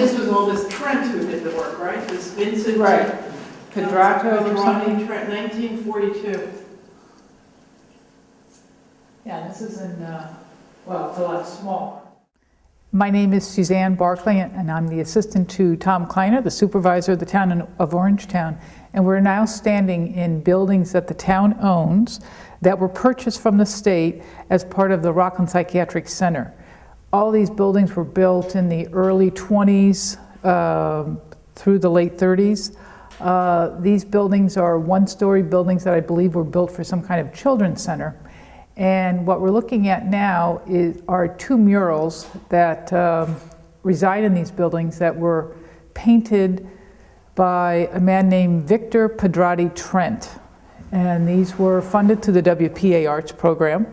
this was all this Trent who did the work, right? This Vincent. Right. Pedrato or something? Trent, 1942. Yeah, this is in, well, it's a lot smaller. My name is Suzanne Barclay, and I'm the assistant to Tom Kleiner, the supervisor of the town of Orangetown. And we're now standing in buildings that the town owns that were purchased from the state as part of the Rockland Psychiatric Center. All these buildings were built in the early 20s through the late 30s. These buildings are one-story buildings that I believe were built for some kind of children's center. And what we're looking at now are two murals that reside in these buildings that were painted by a man named Victor Pedrati Trent. And these were funded through the WPA Arts program.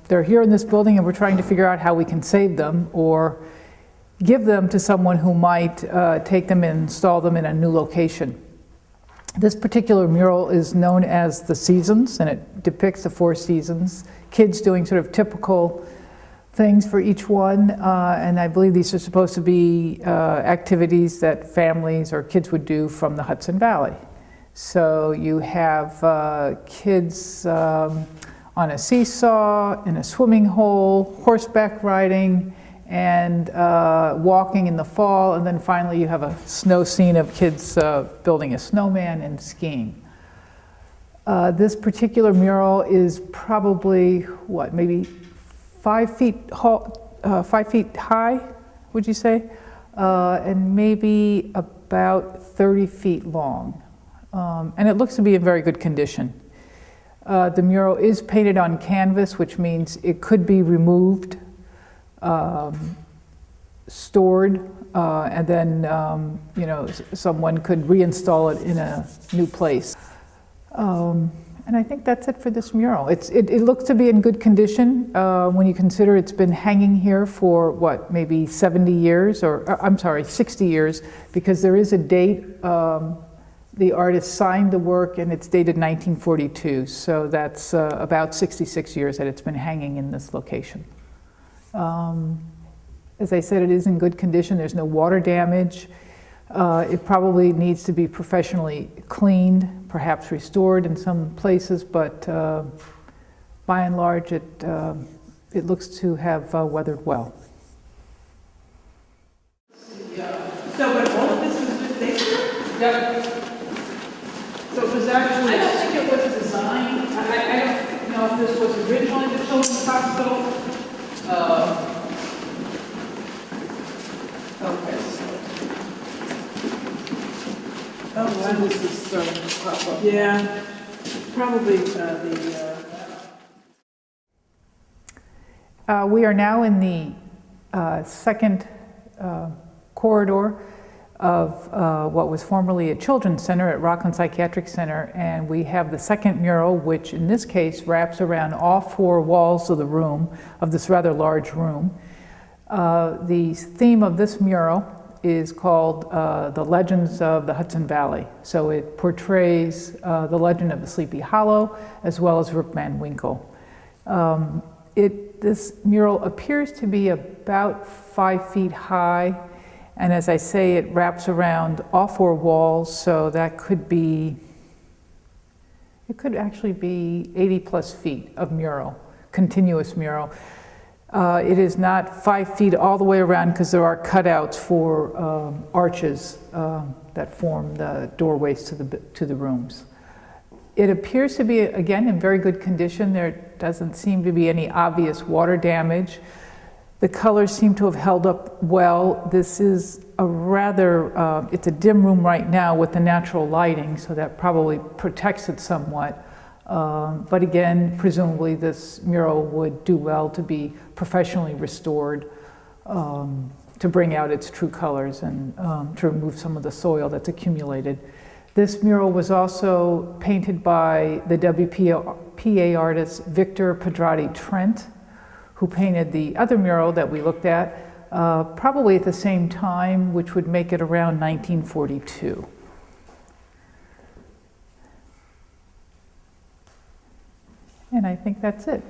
They're here in this building, and we're trying to figure out how we can save them or give them to someone who might take them and install them in a new location. This particular mural is known as The Seasons, and it depicts the 4 seasons, kids doing sort of typical things for each one, and I believe these are supposed to be activities that families or kids would do from the Hudson Valley. So you have kids on a seesaw, in a swimming hole, horseback riding, and walking in the fall, and then finally you have a snow scene of kids building a snowman and skiing. This particular mural is probably, what, maybe 5 feet high, would you say? And maybe about 30 feet long. And it looks to be in very good condition. The mural is painted on canvas, which means it could be removed, stored, and then someone could reinstall it in a new place. And I think that's it for this mural. It looks to be in good condition when you consider it's been hanging here for what, maybe 70 years, or I'm sorry, 60 years, because there is a date. The artist signed the work and it's dated 1942, so that's about 66 years that it's been hanging in this location. As I said, it is in good condition. There's no water damage. It probably needs to be professionally cleaned, perhaps restored in some places, but by and large, it looks to have weathered well. So, but all of this was just there? Yep. So it was actually. I don't think it was designed. I don't know if this was originally the Children's Hospital. Okay. Oh, wow. This is Yeah, probably we are now in the second corridor of what was formerly a children's center at Rockland Psychiatric Center, and we have the second mural, which in this case wraps around all 4 walls of the room, of this rather large room. The theme of this mural is called The Legends of the Hudson Valley. So it portrays the legend of the Sleepy Hollow as well as Rip Van Winkle. This mural appears to be about 5 feet high, and as I say, it wraps around all 4 walls, so that could be, it could actually be 80 plus feet of mural, continuous mural. It is not 5 feet all the way around because there are cutouts for arches that form the doorways to the rooms. It appears to be, again, in very good condition. There doesn't seem to be any obvious water damage. The colors seem to have held up well. This is a rather, it's a dim room right now with the natural lighting, so that probably protects it somewhat. But again, presumably this mural would do well to be professionally restored to bring out its true colors and to remove some of the soil that's accumulated. This mural was also painted by the WPA artist Victor Pedrati Trent, who painted the other mural that we looked at probably at the same time, which would make it around 1942. And I think that's it.